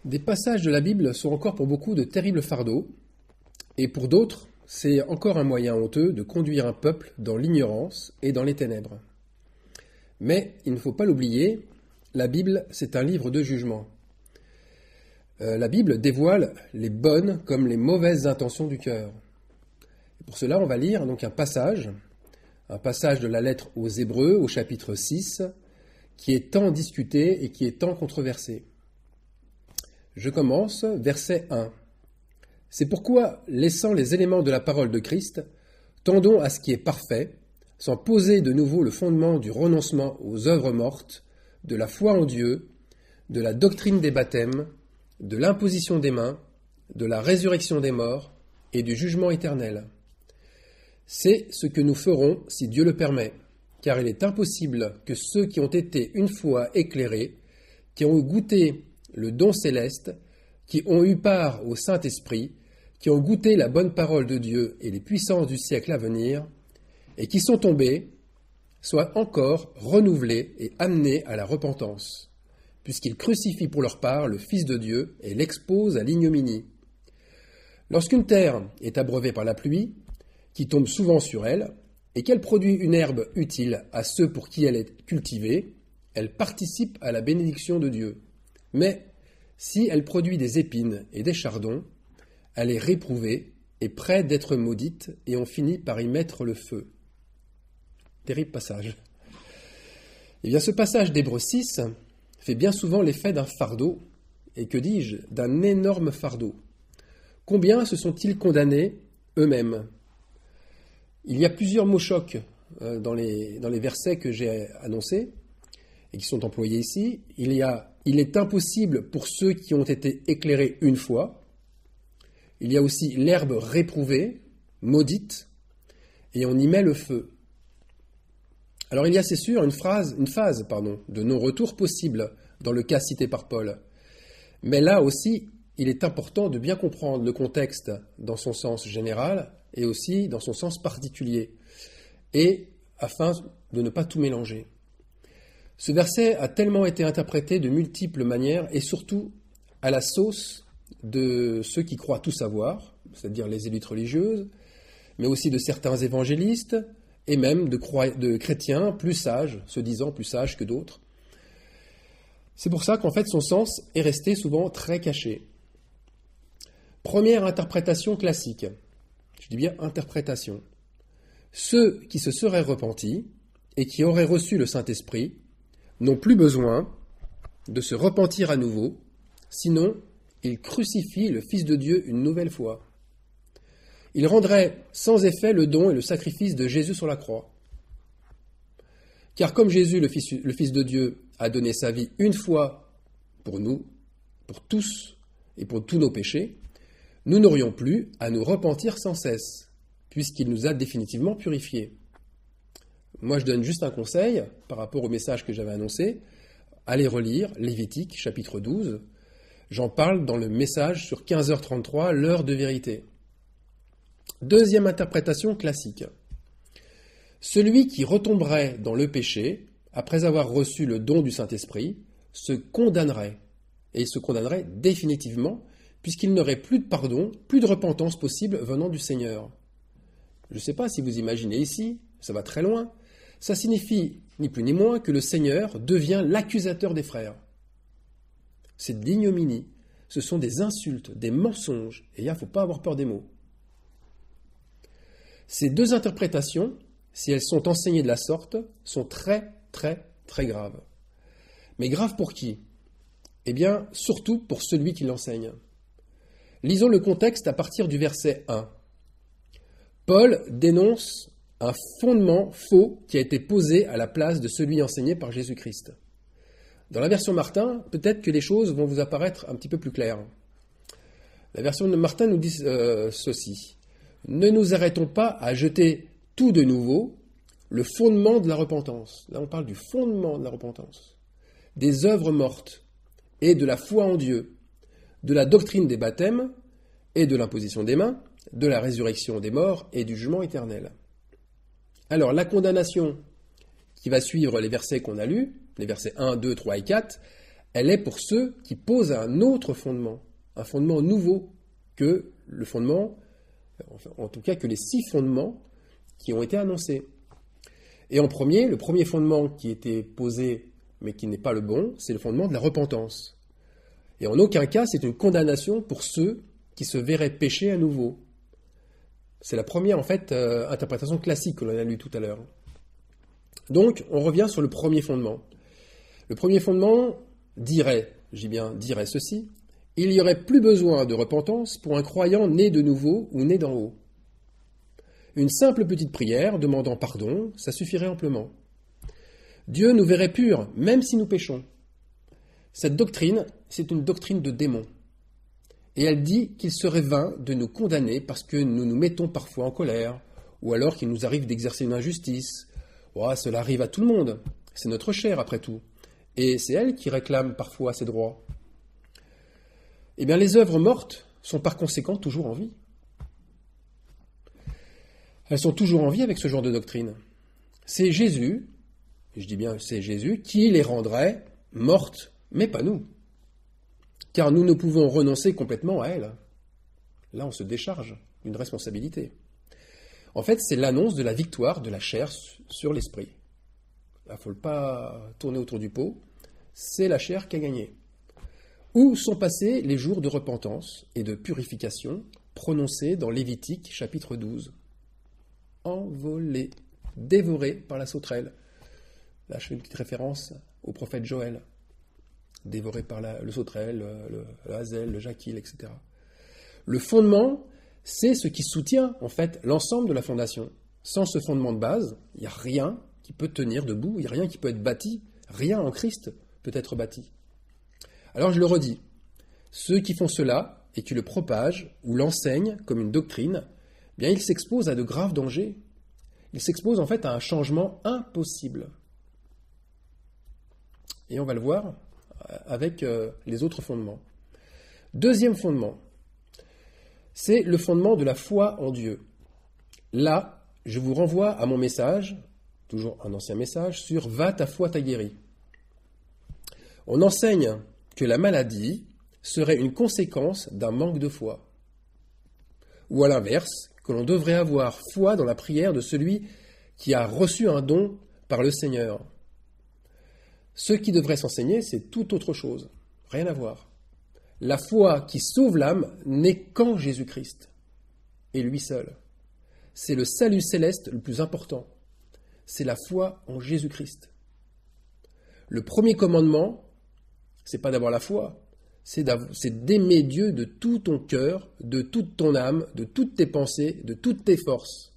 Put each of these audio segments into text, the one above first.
Des passages de la Bible sont encore pour beaucoup de terribles fardeaux, et pour d'autres, c'est encore un moyen honteux de conduire un peuple dans l'ignorance et dans les ténèbres. Mais il ne faut pas l'oublier, la Bible, c'est un livre de jugement. La Bible dévoile les bonnes comme les mauvaises intentions du cœur. Et pour cela, on va lire donc un passage de la lettre aux Hébreux, au chapitre 6, qui est tant discuté et qui est tant controversé. Je commence, verset 1. C'est pourquoi, laissant les éléments de la parole de Christ, tendons à ce qui est parfait, sans poser de nouveau le fondement du renoncement aux œuvres mortes, de la foi en Dieu, de la doctrine des baptêmes, de l'imposition des mains, de la résurrection des morts et du jugement éternel. C'est ce que nous ferons si Dieu le permet, car il est impossible que ceux qui ont été une fois éclairés, qui ont goûté le don céleste, qui ont eu part au Saint-Esprit, qui ont goûté la bonne parole de Dieu et les puissances du siècle à venir, et qui sont tombés, soient encore renouvelés et amenés à la repentance, puisqu'ils crucifient pour leur part le Fils de Dieu et l'exposent à l'ignominie. Lorsqu'une terre est abreuvée par la pluie, qui tombe souvent sur elle, et qu'elle produit une herbe utile à ceux pour qui elle est cultivée, elle participe à la bénédiction de Dieu. Mais si elle produit des épines et des chardons, elle est réprouvée et près d'être maudite, et on finit par y mettre le feu. Terrible passage. Eh bien, ce passage d'Hébreux 6 fait bien souvent l'effet d'un fardeau, et que dis-je, d'un énorme fardeau. Combien se sont-ils condamnés eux-mêmes ? Il y a plusieurs mots chocs dans les versets que j'ai annoncés, et qui sont employés ici. Il est impossible pour ceux qui ont été éclairés une fois. Il y a aussi l'herbe réprouvée, maudite, et on y met le feu. Alors il y a, c'est sûr, une phase de non-retour possible dans le cas cité par Paul. Mais là aussi, il est important de bien comprendre le contexte dans son sens général et aussi dans son sens particulier, et afin de ne pas tout mélanger. Ce verset a tellement été interprété de multiples manières, et surtout à la sauce de ceux qui croient tout savoir, c'est-à-dire les élites religieuses, mais aussi de certains évangélistes, et même de chrétiens plus sages, se disant plus sages que d'autres. C'est pour ça qu'en fait son sens est resté souvent très caché. Première interprétation classique, je dis bien interprétation. Ceux qui se seraient repentis et qui auraient reçu le Saint-Esprit n'ont plus besoin de se repentir à nouveau, sinon ils crucifient le Fils de Dieu une nouvelle fois. Ils rendraient sans effet le don et le sacrifice de Jésus sur la croix. Car comme Jésus, le Fils de Dieu, a donné sa vie une fois pour nous, pour tous et pour tous nos péchés, nous n'aurions plus à nous repentir sans cesse, puisqu'il nous a définitivement purifiés. Moi, je donne juste un conseil par rapport au message que j'avais annoncé. Allez relire Lévitique, chapitre 12. J'en parle dans le message sur 15h33, l'heure de vérité. Deuxième interprétation classique. Celui qui retomberait dans le péché, après avoir reçu le don du Saint-Esprit, se condamnerait. Et il se condamnerait définitivement, puisqu'il n'aurait plus de pardon, plus de repentance possible venant du Seigneur. Je ne sais pas si vous imaginez ici, ça va très loin. Ça signifie, ni plus ni moins, que le Seigneur devient l'accusateur des frères. C'est de l'ignominie, ce sont des insultes, des mensonges, et il ne faut pas avoir peur des mots. Ces deux interprétations, si elles sont enseignées de la sorte, sont très, très, très graves. Mais graves pour qui ? Eh bien, surtout pour celui qui l'enseigne. Lisons le contexte à partir du verset 1. Paul dénonce un fondement faux qui a été posé à la place de celui enseigné par Jésus-Christ. Dans la version Martin, peut-être que les choses vont vous apparaître un petit peu plus claires. La version de Martin nous dit ceci. Ne nous arrêtons pas à jeter tout de nouveau le fondement de la repentance. Là, on parle du fondement de la repentance, des œuvres mortes et de la foi en Dieu, de la doctrine des baptêmes et de l'imposition des mains, de la résurrection des morts et du jugement éternel. Alors, la condamnation qui va suivre les versets qu'on a lus, les versets 1, 2, 3 et 4, Elle est pour ceux qui posent un autre fondement, un fondement nouveau que le fondement, en tout cas que les 6 fondements qui ont été annoncés. Et en premier, le premier fondement qui était posé, mais qui n'est pas le bon, c'est le fondement de la repentance. Et en aucun cas, c'est une condamnation pour ceux qui se verraient pécher à nouveau. C'est la première, en fait, interprétation classique que l'on a lue tout à l'heure. Donc, on revient sur le premier fondement. Le premier fondement dirait, j'ai bien dirait ceci, il n'y aurait plus besoin de repentance pour un croyant né de nouveau ou né d'en haut. Une simple petite prière demandant pardon, ça suffirait amplement. Dieu nous verrait purs, même si nous péchons. Cette doctrine, c'est une doctrine de démon. Et elle dit qu'il serait vain de nous condamner parce que nous nous mettons parfois en colère, ou alors qu'il nous arrive d'exercer une injustice. Oh, cela arrive à tout le monde, c'est notre chair après tout. Et c'est elle qui réclame parfois ses droits. Eh bien, les œuvres mortes sont par conséquent toujours en vie. Elles sont toujours en vie avec ce genre de doctrine. C'est Jésus, je dis bien c'est Jésus, qui les rendrait mortes, mais pas nous. Car nous ne pouvons renoncer complètement à elles. Là, on se décharge d'une responsabilité. En fait, c'est l'annonce de la victoire de la chair sur l'esprit. Il ne faut pas tourner autour du pot. C'est la chair qui a gagné. Où sont passés les jours de repentance et de purification prononcés dans Lévitique chapitre 12 ? Envolés, dévorés par la sauterelle. Là, je fais une petite référence au prophète Joël. Dévorés par le sauterelle, le hazel, le jacquil, etc. Le fondement, c'est ce qui soutient, en fait, l'ensemble de la fondation. Sans ce fondement de base, il n'y a rien qui peut tenir debout, il n'y a rien qui peut être bâti, rien en Christ peut être bâti. Alors je le redis, ceux qui font cela et qui le propagent ou l'enseignent comme une doctrine, eh bien ils s'exposent à de graves dangers. Ils s'exposent en fait à un changement impossible. Et on va le voir avec les autres fondements. Deuxième fondement, c'est le fondement de la foi en Dieu. Là, je vous renvoie à mon message, toujours un ancien message, sur « Va, ta foi t'a guéri ». On enseigne que la maladie serait une conséquence d'un manque de foi. Ou à l'inverse, que l'on devrait avoir foi dans la prière de celui qui a reçu un don par le Seigneur. Ce qui devrait s'enseigner, c'est tout autre chose, rien à voir. La foi qui sauve l'âme n'est qu'en Jésus-Christ, et lui seul. C'est le salut céleste le plus important. C'est la foi en Jésus-Christ. Le premier commandement, c'est pas d'avoir la foi, c'est d'aimer Dieu de tout ton cœur, de toute ton âme, de toutes tes pensées, de toutes tes forces.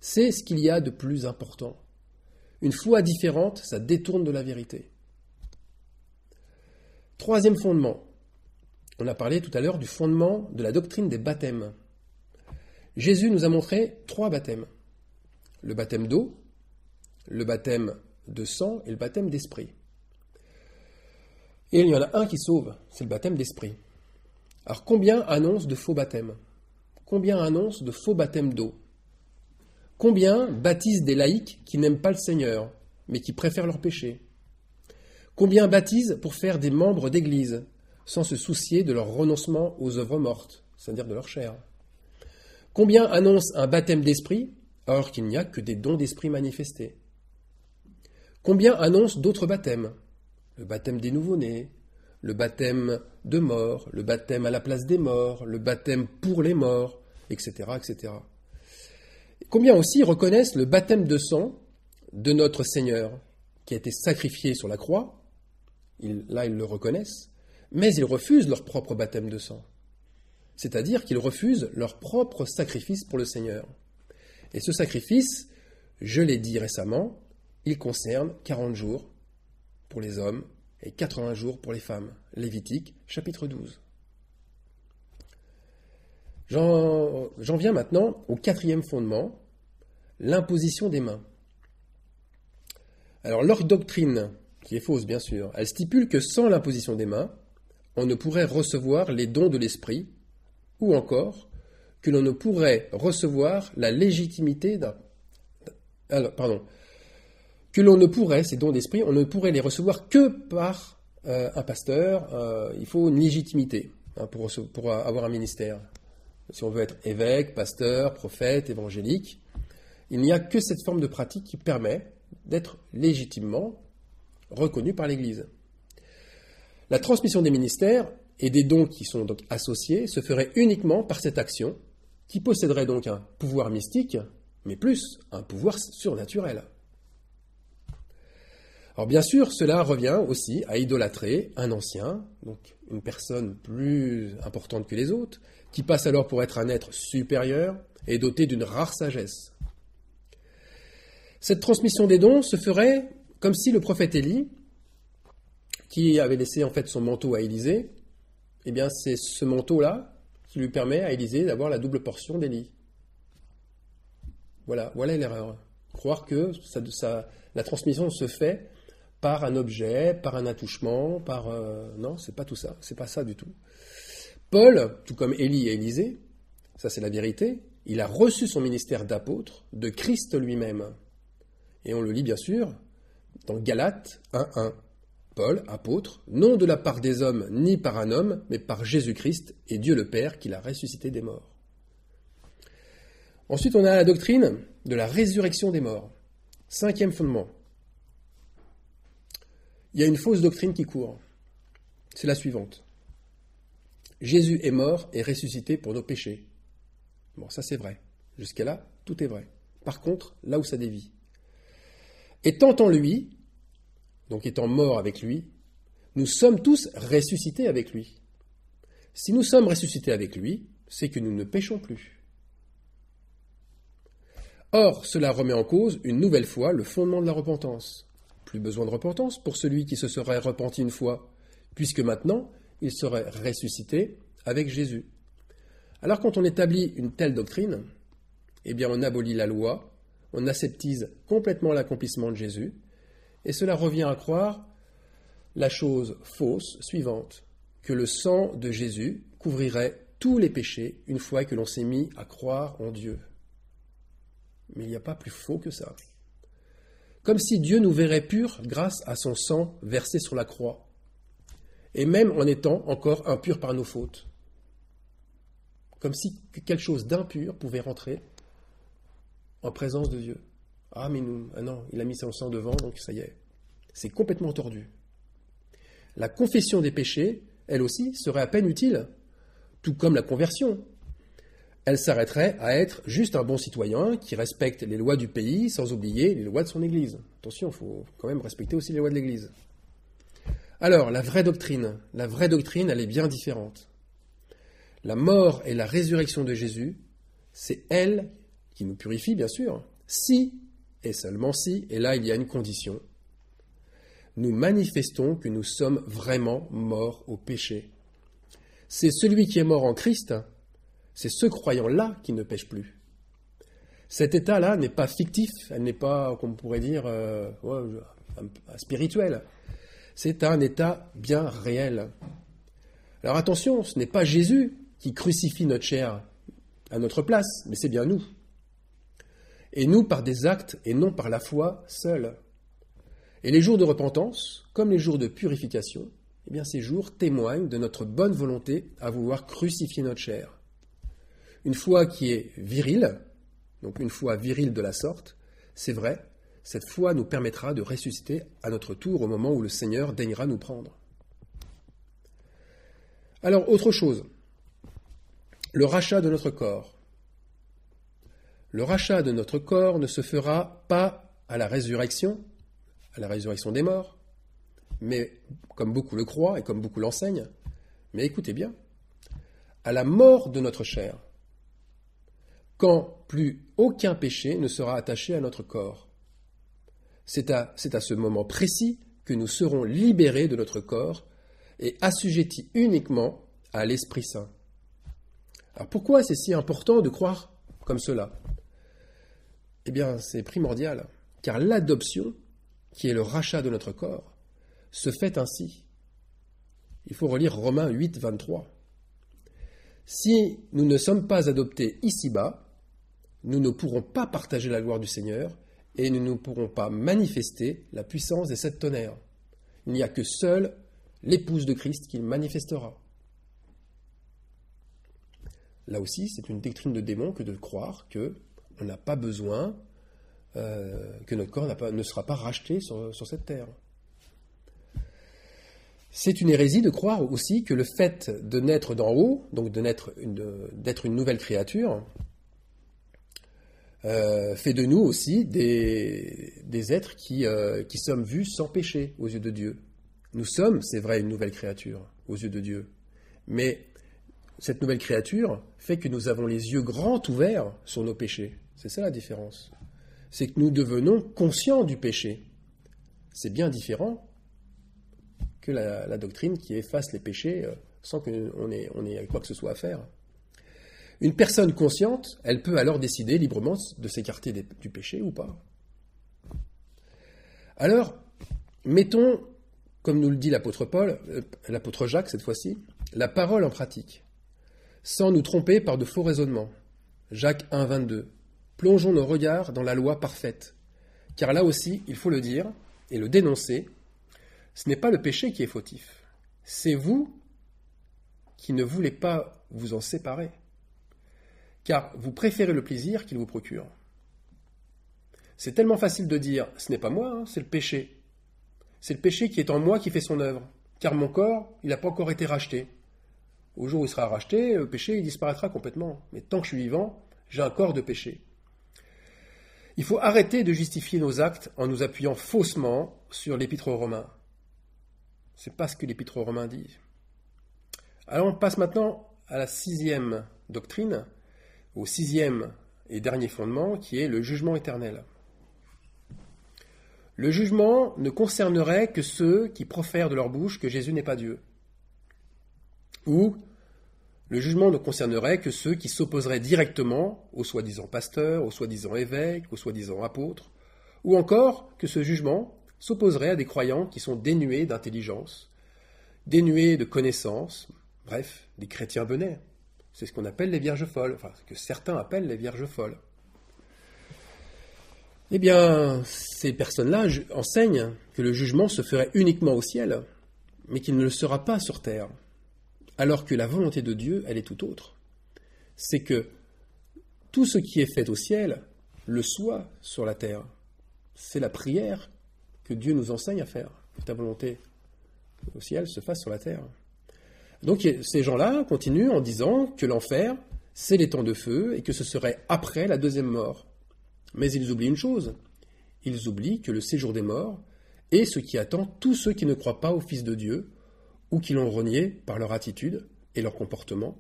C'est ce qu'il y a de plus important. Une foi différente, ça détourne de la vérité. Troisième fondement. On a parlé tout à l'heure du fondement de la doctrine des baptêmes. Jésus nous a montré 3 baptêmes. Le baptême d'eau, le baptême de sang et le baptême d'esprit. Et il y en a un qui sauve, c'est le baptême d'esprit. Alors combien annoncent de faux baptêmes ? Combien annoncent de faux baptêmes d'eau ? Combien baptisent des laïcs qui n'aiment pas le Seigneur, mais qui préfèrent leur péché ? Combien baptisent pour faire des membres d'église, sans se soucier de leur renoncement aux œuvres mortes, c'est-à-dire de leur chair ? Combien annoncent un baptême d'esprit, alors qu'il n'y a que des dons d'esprit manifestés ? Combien annoncent d'autres baptêmes ? Le baptême des nouveau-nés, le baptême de mort, le baptême à la place des morts, le baptême pour les morts, etc., etc. Combien aussi reconnaissent le baptême de sang de notre Seigneur, qui a été sacrifié sur la croix, là ils le reconnaissent, mais ils refusent leur propre baptême de sang. C'est-à-dire qu'ils refusent leur propre sacrifice pour le Seigneur. Et ce sacrifice, je l'ai dit récemment, il concerne 40 jours pour les hommes et 80 jours pour les femmes. Lévitique, chapitre 12. J'en viens maintenant au 4e fondement, l'imposition des mains. Alors leur doctrine, qui est fausse bien sûr, elle stipule que sans l'imposition des mains, on ne pourrait recevoir les dons de l'esprit, ou encore que l'on ne pourrait recevoir la légitimité que l'on ne pourrait, ces dons d'esprit, on ne pourrait les recevoir que par un pasteur, il faut une légitimité pour avoir un ministère. Si on veut être évêque, pasteur, prophète, évangélique, il n'y a que cette forme de pratique qui permet d'être légitimement reconnu par l'Église. La transmission des ministères et des dons qui sont donc associés se ferait uniquement par cette action, qui posséderait donc un pouvoir mystique, mais plus un pouvoir surnaturel. Alors bien sûr, cela revient aussi à idolâtrer un ancien, donc une personne plus importante que les autres, qui passe alors pour être un être supérieur et doté d'une rare sagesse. Cette transmission des dons se ferait comme si le prophète Élie, qui avait laissé en fait son manteau à Élisée, eh bien c'est ce manteau-là qui lui permet à Élisée d'avoir la double portion d'Élie. Voilà l'erreur. Croire que la transmission se fait par un objet, par un attouchement, non, c'est pas tout ça, c'est pas ça du tout. Paul, tout comme Élie et Élisée, ça c'est la vérité, il a reçu son ministère d'apôtre de Christ lui-même. Et on le lit bien sûr dans Galates 1:1. Paul, apôtre, non de la part des hommes ni par un homme, mais par Jésus-Christ et Dieu le Père qui l'a ressuscité des morts. Ensuite, on a la doctrine de la résurrection des morts. 5e fondement. Il y a une fausse doctrine qui court. C'est la suivante. Jésus est mort et ressuscité pour nos péchés. Bon, ça c'est vrai. Jusqu'à là, tout est vrai. Par contre, là où ça dévie. Étant en lui, donc étant morts avec lui, nous sommes tous ressuscités avec lui. Si nous sommes ressuscités avec lui, c'est que nous ne péchons plus. Or, cela remet en cause une nouvelle fois le fondement de la repentance. Plus besoin de repentance pour celui qui se serait repenti une fois, puisque maintenant, il serait ressuscité avec Jésus. Alors quand on établit une telle doctrine, eh bien on abolit la loi, on aseptise complètement l'accomplissement de Jésus, et cela revient à croire la chose fausse suivante, que le sang de Jésus couvrirait tous les péchés une fois que l'on s'est mis à croire en Dieu. Mais il n'y a pas plus faux que ça. Comme si Dieu nous verrait purs grâce à son sang versé sur la croix, et même en étant encore impurs par nos fautes. Comme si quelque chose d'impur pouvait rentrer en présence de Dieu. Ah non, il a mis son sang devant, donc ça y est. C'est complètement tordu. La confession des péchés, elle aussi, serait à peine utile, tout comme la conversion. Elle s'arrêterait à être juste un bon citoyen qui respecte les lois du pays sans oublier les lois de son Église. Attention, il faut quand même respecter aussi les lois de l'Église. Alors, la vraie doctrine, elle est bien différente. La mort et la résurrection de Jésus, c'est elle qui nous purifie, bien sûr, si, et seulement si, et là il y a une condition, nous manifestons que nous sommes vraiment morts au péché. C'est celui qui est mort en Christ, c'est ce croyant-là qui ne pêche plus. Cet état-là n'est pas fictif, elle n'est pas, comme on pourrait dire, spirituel. C'est un état bien réel. Alors attention, ce n'est pas Jésus qui crucifie notre chair à notre place, mais c'est bien nous. Et nous par des actes et non par la foi seule. Et les jours de repentance, comme les jours de purification, eh bien ces jours témoignent de notre bonne volonté à vouloir crucifier notre chair. Une foi qui est virile, donc une foi virile de la sorte, c'est vrai, cette foi nous permettra de ressusciter à notre tour au moment où le Seigneur daignera nous prendre. Alors, autre chose, le rachat de notre corps. Le rachat de notre corps ne se fera pas à la résurrection des morts, mais comme beaucoup le croient et comme beaucoup l'enseignent, mais écoutez bien, à la mort de notre chair, quand plus aucun péché ne sera attaché à notre corps. C'est à ce moment précis que nous serons libérés de notre corps et assujettis uniquement à l'Esprit Saint. Alors pourquoi c'est si important de croire comme cela ? Eh bien, c'est primordial, car l'adoption, qui est le rachat de notre corps, se fait ainsi. Il faut relire Romains 8, 23. Si nous ne sommes pas adoptés ici-bas, nous ne pourrons pas partager la gloire du Seigneur et nous ne pourrons pas manifester la puissance des 7 tonnerres. Il n'y a que seuls l'épouse de Christ qu'il manifestera. Là aussi, c'est une doctrine de démon que de croire qu'on n'a pas besoin, que notre corps ne sera pas racheté sur cette terre. C'est une hérésie de croire aussi que le fait de naître d'en haut, donc d'être une nouvelle créature, fait de nous aussi des êtres qui sommes vus sans péché aux yeux de Dieu. Nous sommes, c'est vrai, une nouvelle créature aux yeux de Dieu. Mais cette nouvelle créature fait que nous avons les yeux grands ouverts sur nos péchés. C'est ça la différence. C'est que nous devenons conscients du péché. C'est bien différent que la doctrine qui efface les péchés sans qu'on ait quoi que ce soit à faire. Une personne consciente, elle peut alors décider librement de s'écarter du péché ou pas. Alors, mettons, comme nous le dit l'apôtre Jacques cette fois-ci, la parole en pratique, sans nous tromper par de faux raisonnements. Jacques 1, 22. Plongeons nos regards dans la loi parfaite, car là aussi, il faut le dire et le dénoncer, ce n'est pas le péché qui est fautif, c'est vous qui ne voulez pas vous en séparer, car vous préférez le plaisir qu'il vous procure. C'est tellement facile de dire, ce n'est pas moi, c'est le péché. C'est le péché qui est en moi qui fait son œuvre, car mon corps, il n'a pas encore été racheté. Au jour où il sera racheté, le péché il disparaîtra complètement. Mais tant que je suis vivant, j'ai un corps de péché. Il faut arrêter de justifier nos actes en nous appuyant faussement sur l'Épître aux Romains. Ce n'est pas ce que l'Épître aux Romains dit. Alors on passe maintenant à la 6e doctrine, au 6e et dernier fondement, qui est le jugement éternel. Le jugement ne concernerait que ceux qui profèrent de leur bouche que Jésus n'est pas Dieu. Ou le jugement ne concernerait que ceux qui s'opposeraient directement aux soi-disant pasteurs, aux soi-disant évêques, aux soi-disant apôtres, ou encore que ce jugement s'opposerait à des croyants qui sont dénués d'intelligence, dénués de connaissances, bref, des chrétiens benets. C'est ce qu'on appelle les vierges folles, enfin, ce que certains appellent les vierges folles. Eh bien, ces personnes-là enseignent que le jugement se ferait uniquement au ciel, mais qu'il ne le sera pas sur terre. Alors que la volonté de Dieu, elle est tout autre. C'est que tout ce qui est fait au ciel le soit sur la terre. C'est la prière que Dieu nous enseigne à faire. Que ta volonté au ciel se fasse sur la terre. Donc ces gens-là continuent en disant que l'enfer, c'est les temps de feu et que ce serait après la deuxième mort. Mais ils oublient une chose. Ils oublient que le séjour des morts est ce qui attend tous ceux qui ne croient pas au Fils de Dieu ou qui l'ont renié par leur attitude et leur comportement,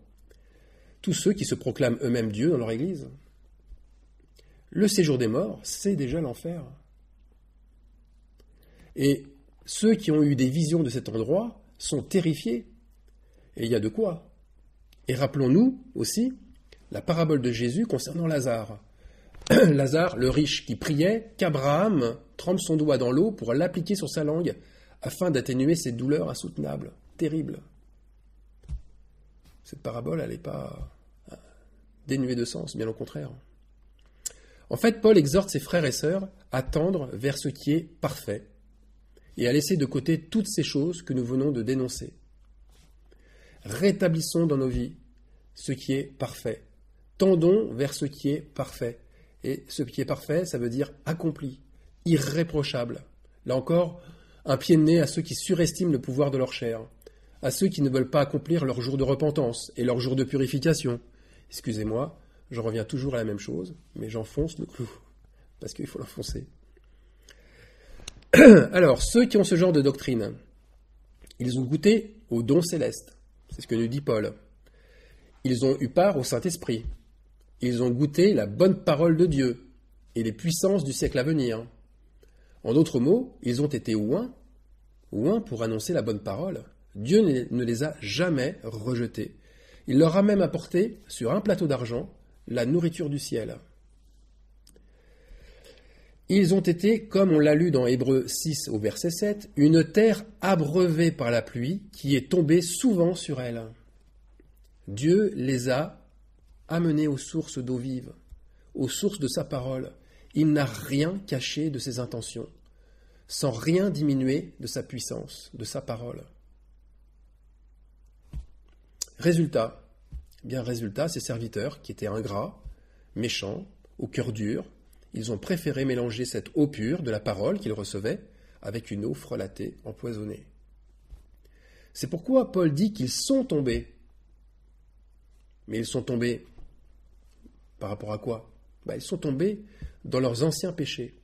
tous ceux qui se proclament eux-mêmes Dieu dans leur Église. Le séjour des morts, c'est déjà l'enfer. Et ceux qui ont eu des visions de cet endroit sont terrifiés. Et il y a de quoi. Et rappelons-nous aussi la parabole de Jésus concernant Lazare. Lazare, le riche, qui priait qu'Abraham trempe son doigt dans l'eau pour l'appliquer sur sa langue afin d'atténuer ses douleurs insoutenables, terribles. Cette parabole, elle n'est pas dénuée de sens, bien au contraire. En fait, Paul exhorte ses frères et sœurs à tendre vers ce qui est parfait et à laisser de côté toutes ces choses que nous venons de dénoncer. Rétablissons dans nos vies ce qui est parfait. Tendons vers ce qui est parfait. Et ce qui est parfait, ça veut dire accompli, irréprochable. Là encore, un pied de nez à ceux qui surestiment le pouvoir de leur chair, à ceux qui ne veulent pas accomplir leur jour de repentance et leur jour de purification. Excusez-moi, j'en reviens toujours à la même chose, mais j'enfonce le clou, parce qu'il faut l'enfoncer. Alors, ceux qui ont ce genre de doctrine, ils ont goûté au don céleste, c'est ce que nous dit Paul. Ils ont eu part au Saint-Esprit. Ils ont goûté la bonne parole de Dieu et les puissances du siècle à venir. En d'autres mots, ils ont été oints pour annoncer la bonne parole. Dieu ne les a jamais rejetés. Il leur a même apporté, sur un plateau d'argent, la nourriture du ciel. Ils ont été, comme on l'a lu dans Hébreux 6 au verset 7, une terre abreuvée par la pluie qui est tombée souvent sur elle. Dieu les a amenés aux sources d'eau vive, aux sources de sa parole. Il n'a rien caché de ses intentions, sans rien diminuer de sa puissance, de sa parole. Résultat, ces serviteurs, qui étaient ingrats, méchants, au cœur dur, ils ont préféré mélanger cette eau pure de la parole qu'ils recevaient avec une eau frelatée, empoisonnée. C'est pourquoi Paul dit qu'ils sont tombés. Mais ils sont tombés par rapport à quoi? Ils sont tombés dans leurs anciens péchés.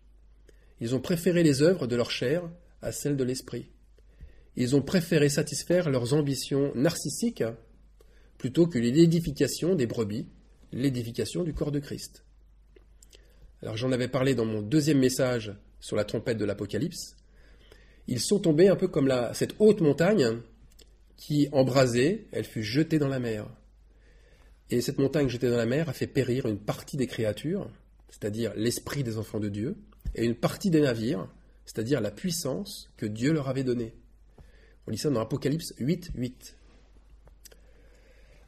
Ils ont préféré les œuvres de leur chair à celles de l'esprit. Ils ont préféré satisfaire leurs ambitions narcissiques plutôt que l'édification des brebis, l'édification du corps de Christ. Alors j'en avais parlé dans mon deuxième message sur la trompette de l'Apocalypse. Ils sont tombés un peu comme cette haute montagne qui, embrasée, elle fut jetée dans la mer. Et cette montagne jetée dans la mer a fait périr une partie des créatures, c'est-à-dire l'esprit des enfants de Dieu, et une partie des navires, c'est-à-dire la puissance que Dieu leur avait donnée. On lit ça dans Apocalypse 8, 8.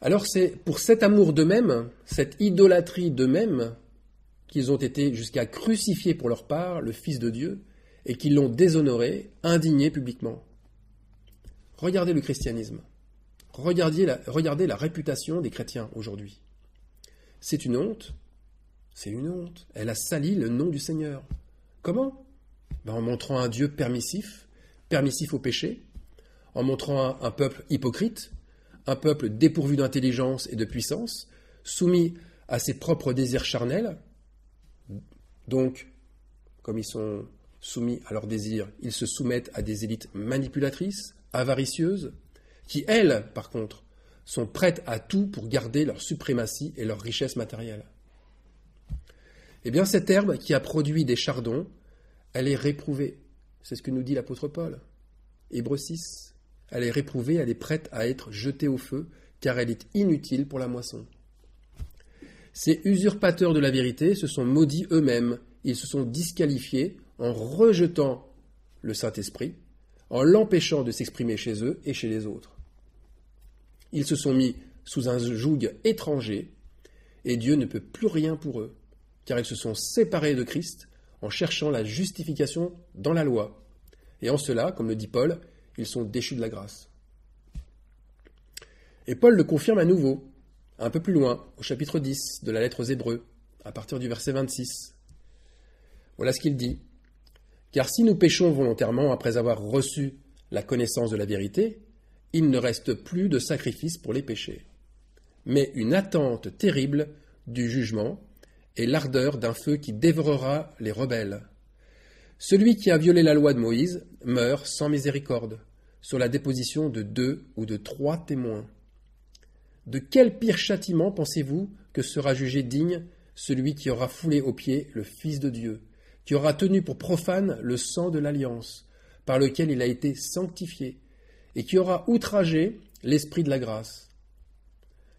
Alors c'est pour cet amour d'eux-mêmes, cette idolâtrie d'eux-mêmes, qu'ils ont été jusqu'à crucifier pour leur part le Fils de Dieu, et qu'ils l'ont déshonoré, indigné publiquement. Regardez le christianisme. Regardez la réputation des chrétiens aujourd'hui. C'est une honte. C'est une honte. Elle a sali le nom du Seigneur. Comment? En montrant un Dieu permissif au péché, en montrant un peuple hypocrite, un peuple dépourvu d'intelligence et de puissance, soumis à ses propres désirs charnels. Donc, comme ils sont soumis à leurs désirs, ils se soumettent à des élites manipulatrices, avaricieuses, qui, elles, par contre, sont prêtes à tout pour garder leur suprématie et leur richesse matérielle. Eh bien, cette herbe qui a produit des chardons, elle est réprouvée. C'est ce que nous dit l'apôtre Paul. Hébreux 6. Elle est réprouvée, elle est prête à être jetée au feu, car elle est inutile pour la moisson. Ces usurpateurs de la vérité se sont maudits eux-mêmes. Ils se sont disqualifiés en rejetant le Saint-Esprit, en l'empêchant de s'exprimer chez eux et chez les autres. Ils se sont mis sous un joug étranger, et Dieu ne peut plus rien pour eux, car ils se sont séparés de Christ en cherchant la justification dans la loi. Et en cela, comme le dit Paul, ils sont déchus de la grâce. Et Paul le confirme à nouveau, un peu plus loin, au chapitre 10 de la lettre aux Hébreux, à partir du verset 26. Voilà ce qu'il dit. « Car si nous péchons volontairement après avoir reçu la connaissance de la vérité, il ne reste plus de sacrifice pour les péchés, mais une attente terrible du jugement et l'ardeur d'un feu qui dévorera les rebelles. Celui qui a violé la loi de Moïse meurt sans miséricorde, sur la déposition de 2 ou de 3 témoins. De quel pire châtiment pensez-vous que sera jugé digne celui qui aura foulé aux pieds le Fils de Dieu, qui aura tenu pour profane le sang de l'alliance, par lequel il a été sanctifié, et qui aura outragé l'esprit de la grâce?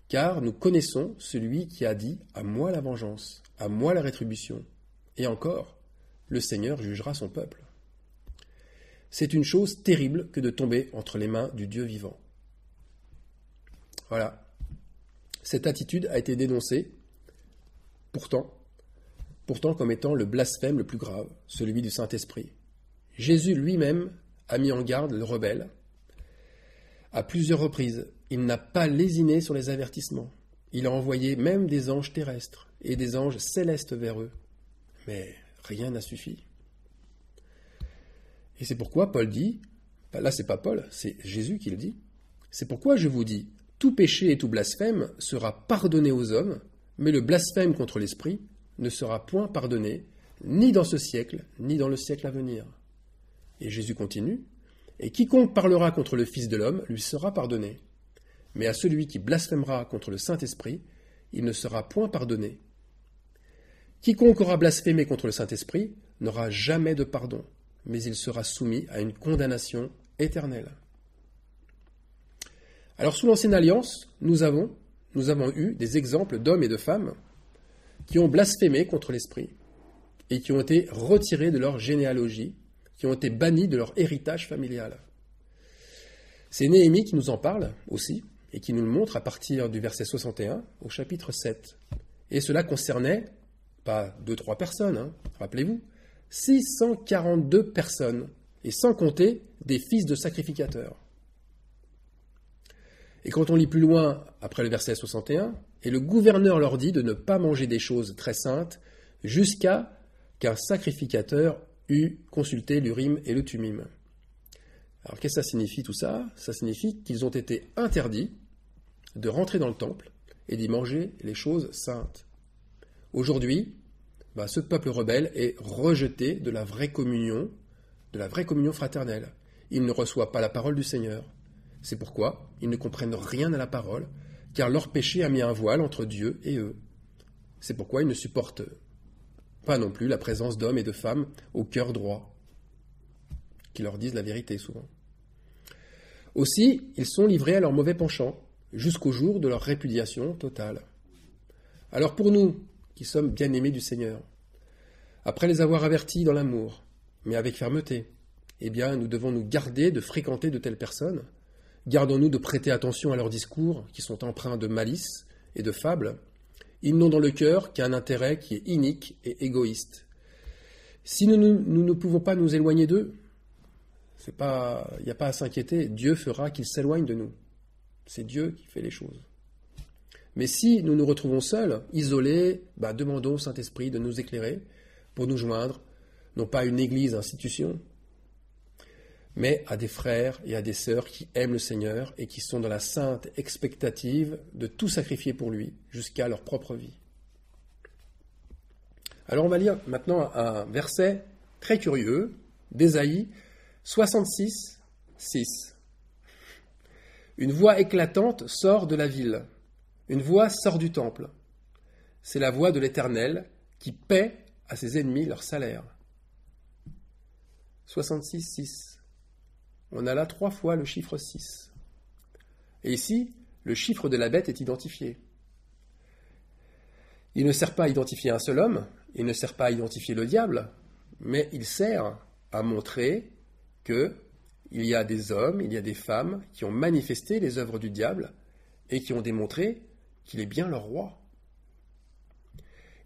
Car nous connaissons celui qui a dit « À moi la vengeance, à moi la rétribution ». Et encore, le Seigneur jugera son peuple. C'est une chose terrible que de tomber entre les mains du Dieu vivant. Voilà. Cette attitude a été dénoncée, pourtant comme étant le blasphème le plus grave, celui du Saint-Esprit. Jésus lui-même a mis en garde le rebelle. À plusieurs reprises, il n'a pas lésiné sur les avertissements. Il a envoyé même des anges terrestres et des anges célestes vers eux. Mais rien n'a suffi. Et c'est pourquoi Paul dit, là c'est pas Paul, c'est Jésus qui le dit, c'est pourquoi je vous dis, tout péché et tout blasphème sera pardonné aux hommes, mais le blasphème contre l'Esprit ne sera point pardonné, ni dans ce siècle, ni dans le siècle à venir. Et Jésus continue, et quiconque parlera contre le Fils de l'homme lui sera pardonné. Mais à celui qui blasphémera contre le Saint-Esprit, il ne sera point pardonné. Quiconque aura blasphémé contre le Saint-Esprit n'aura jamais de pardon, mais il sera soumis à une condamnation éternelle. Alors sous l'Ancienne Alliance, nous avons eu des exemples d'hommes et de femmes qui ont blasphémé contre l'Esprit et qui ont été retirés de leur généalogie, qui ont été bannis de leur héritage familial. C'est Néhémie qui nous en parle aussi et qui nous le montre à partir du verset 61 au chapitre 7. Et cela concernait pas 2-3 personnes, rappelez-vous, 642 personnes, et sans compter des fils de sacrificateurs. Et quand on lit plus loin, après le verset 61, et le gouverneur leur dit de ne pas manger des choses très saintes jusqu'à qu'un sacrificateur eût consulté l'Urim et le Thummim. Alors qu'est-ce que ça signifie tout ça? Ça signifie qu'ils ont été interdits de rentrer dans le temple et d'y manger les choses saintes. Aujourd'hui, ce peuple rebelle est rejeté de la vraie communion fraternelle. Il ne reçoit pas la parole du Seigneur. C'est pourquoi ils ne comprennent rien à la parole, car leur péché a mis un voile entre Dieu et eux. C'est pourquoi ils ne supportent pas non plus la présence d'hommes et de femmes au cœur droit, qui leur disent la vérité souvent. Aussi, ils sont livrés à leur mauvais penchant, jusqu'au jour de leur répudiation totale. Alors pour nous, qui sommes bien-aimés du Seigneur, après les avoir avertis dans l'amour, mais avec fermeté, nous devons nous garder de fréquenter de telles personnes. Gardons-nous de prêter attention à leurs discours, qui sont empreints de malice et de fables. Ils n'ont dans le cœur qu'un intérêt qui est inique et égoïste. Si nous ne pouvons pas nous éloigner d'eux, il n'y a pas à s'inquiéter, Dieu fera qu'ils s'éloignent de nous. C'est Dieu qui fait les choses. Mais si nous nous retrouvons seuls, isolés, demandons au Saint-Esprit de nous éclairer pour nous joindre, non pas à une église, institution, mais à des frères et à des sœurs qui aiment le Seigneur et qui sont dans la sainte expectative de tout sacrifier pour lui, jusqu'à leur propre vie. Alors on va lire maintenant un verset très curieux d'Ésaïe 66, 6. Une voix éclatante sort de la ville, une voix sort du temple. C'est la voix de l'Éternel qui paie à ses ennemis leur salaire. 66, 6. On a là 3 fois le chiffre 6. Et ici, le chiffre de la bête est identifié. Il ne sert pas à identifier un seul homme, il ne sert pas à identifier le diable, mais il sert à montrer qu'il y a des hommes, il y a des femmes qui ont manifesté les œuvres du diable et qui ont démontré qu'il est bien leur roi.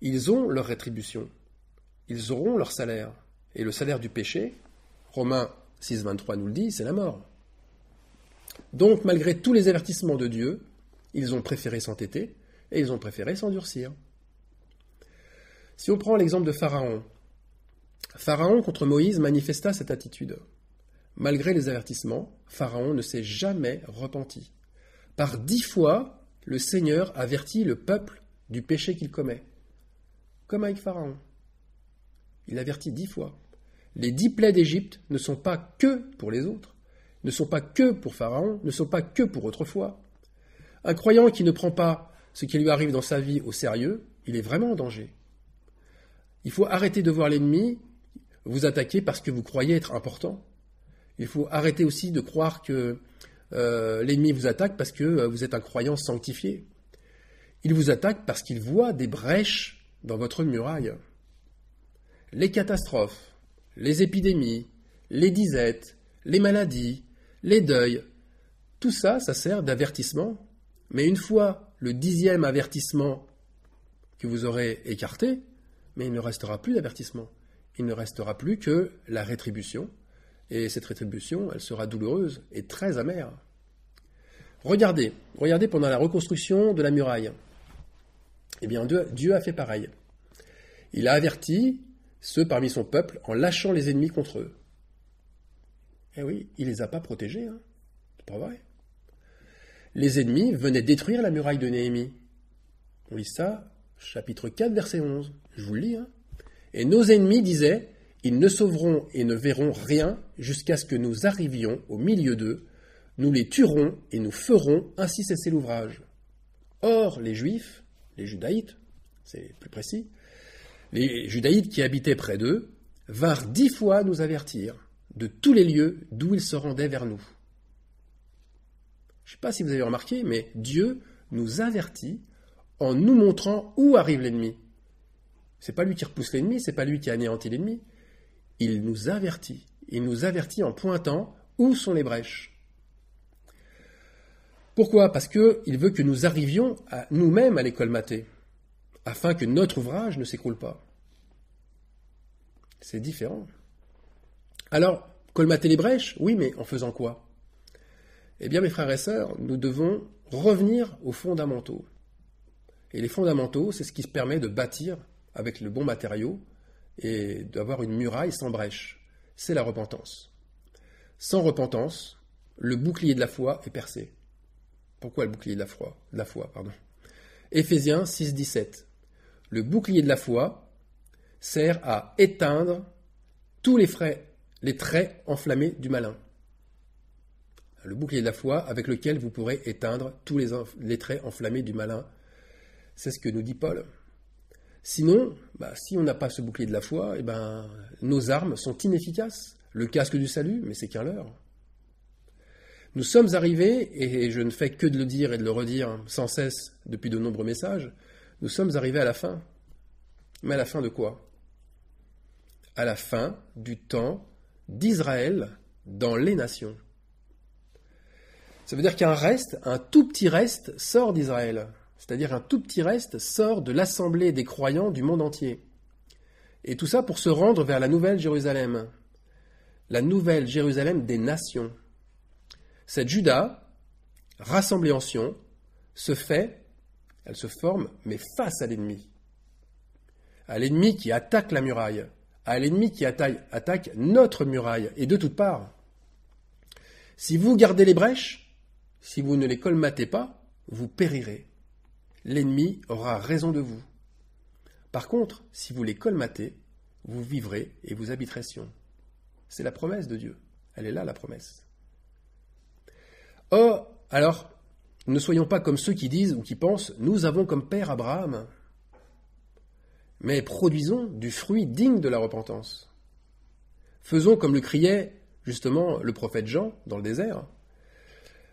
Ils ont leur rétribution, ils auront leur salaire. Et le salaire du péché, Romains 6, 23 nous le dit, c'est la mort. Donc, malgré tous les avertissements de Dieu, ils ont préféré s'entêter et ils ont préféré s'endurcir. Si on prend l'exemple de Pharaon, Pharaon contre Moïse manifesta cette attitude. Malgré les avertissements, Pharaon ne s'est jamais repenti. Par 10 fois, le Seigneur avertit le peuple du péché qu'il commet. Comme avec Pharaon. Il avertit 10 fois. Les 10 plaies d'Égypte ne sont pas que pour les autres, ne sont pas que pour Pharaon, ne sont pas que pour autrefois. Un croyant qui ne prend pas ce qui lui arrive dans sa vie au sérieux, il est vraiment en danger. Il faut arrêter de voir l'ennemi vous attaquer parce que vous croyez être important. Il faut arrêter aussi de croire que l'ennemi vous attaque parce que vous êtes un croyant sanctifié. Il vous attaque parce qu'il voit des brèches dans votre muraille. Les catastrophes, les épidémies, les disettes, les maladies, les deuils, tout ça, ça sert d'avertissement. Mais une fois le 10e avertissement que vous aurez écarté, mais il ne restera plus d'avertissement. Il ne restera plus que la rétribution. Et cette rétribution, elle sera douloureuse et très amère. Regardez pendant la reconstruction de la muraille. Eh bien, Dieu a fait pareil. Il a averti ceux parmi son peuple en lâchant les ennemis contre eux. Eh oui, il ne les a pas protégés, c'est pas vrai. Les ennemis venaient détruire la muraille de Néhémie. On lit ça, chapitre 4, verset 11. Je vous le lis. Et nos ennemis disaient, ils ne sauveront et ne verront rien jusqu'à ce que nous arrivions au milieu d'eux. Nous les tuerons et nous ferons ainsi cesser l'ouvrage. Or, les Juifs, les Judaïtes, c'est plus précis, les Judaïtes qui habitaient près d'eux, vinrent 10 fois nous avertir de tous les lieux d'où ils se rendaient vers nous. Je ne sais pas si vous avez remarqué, mais Dieu nous avertit en nous montrant où arrive l'ennemi. Ce n'est pas lui qui repousse l'ennemi, ce n'est pas lui qui anéantit l'ennemi. Il nous avertit en pointant où sont les brèches. Pourquoi ? Parce qu'il veut que nous arrivions nous-mêmes à les colmater, afin que notre ouvrage ne s'écroule pas. C'est différent. Alors, colmater les brèches, oui, mais en faisant quoi ? Eh bien, mes frères et sœurs, nous devons revenir aux fondamentaux. Et les fondamentaux, c'est ce qui se permet de bâtir avec le bon matériau et d'avoir une muraille sans brèche. C'est la repentance. Sans repentance, le bouclier de la foi est percé. Pourquoi le bouclier de la foi, pardon. Éphésiens 6, 17. Le bouclier de la foi sert à éteindre tous les traits enflammés du malin. Le bouclier de la foi avec lequel vous pourrez éteindre tous les traits enflammés du malin. C'est ce que nous dit Paul. Sinon, si on n'a pas ce bouclier de la foi, nos armes sont inefficaces. Le casque du salut, mais c'est qu'un leurre. Nous sommes arrivés, et je ne fais que de le dire et de le redire sans cesse depuis de nombreux messages, nous sommes arrivés à la fin. Mais à la fin de quoi? À la fin du temps d'Israël dans les nations. Ça veut dire qu'un reste, un tout petit reste, sort d'Israël. C'est-à-dire un tout petit reste sort de l'assemblée des croyants du monde entier. Et tout ça pour se rendre vers la nouvelle Jérusalem. La nouvelle Jérusalem des nations. Cette Juda, rassemblée en Sion, elle se forme, mais face à l'ennemi. À l'ennemi qui attaque la muraille. À l'ennemi qui attaque notre muraille, et de toutes parts. Si vous gardez les brèches, si vous ne les colmatez pas, vous périrez. L'ennemi aura raison de vous. Par contre, si vous les colmatez, vous vivrez et vous habiterez Sion. C'est la promesse de Dieu. Elle est là, la promesse. Oh, alors, ne soyons pas comme ceux qui disent ou qui pensent « Nous avons comme père Abraham ». Mais produisons du fruit digne de la repentance. Faisons comme le criait justement le prophète Jean dans le désert.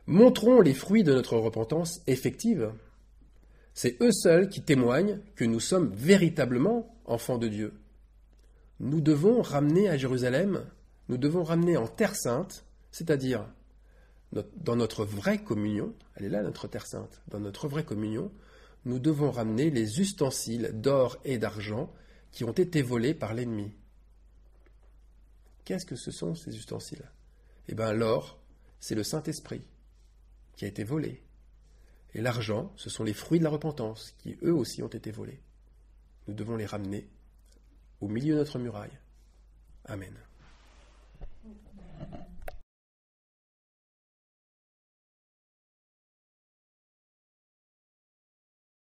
Montrons les fruits de notre repentance effective. C'est eux seuls qui témoignent que nous sommes véritablement enfants de Dieu. Nous devons ramener à Jérusalem, nous devons ramener en Terre Sainte, c'est-à-dire dans notre vraie communion, elle est là notre Terre Sainte, dans notre vraie communion, nous devons ramener les ustensiles d'or et d'argent qui ont été volés par l'ennemi. Qu'est-ce que ce sont ces ustensiles? L'or, c'est le Saint-Esprit qui a été volé. Et l'argent, ce sont les fruits de la repentance qui, eux aussi, ont été volés. Nous devons les ramener au milieu de notre muraille. Amen.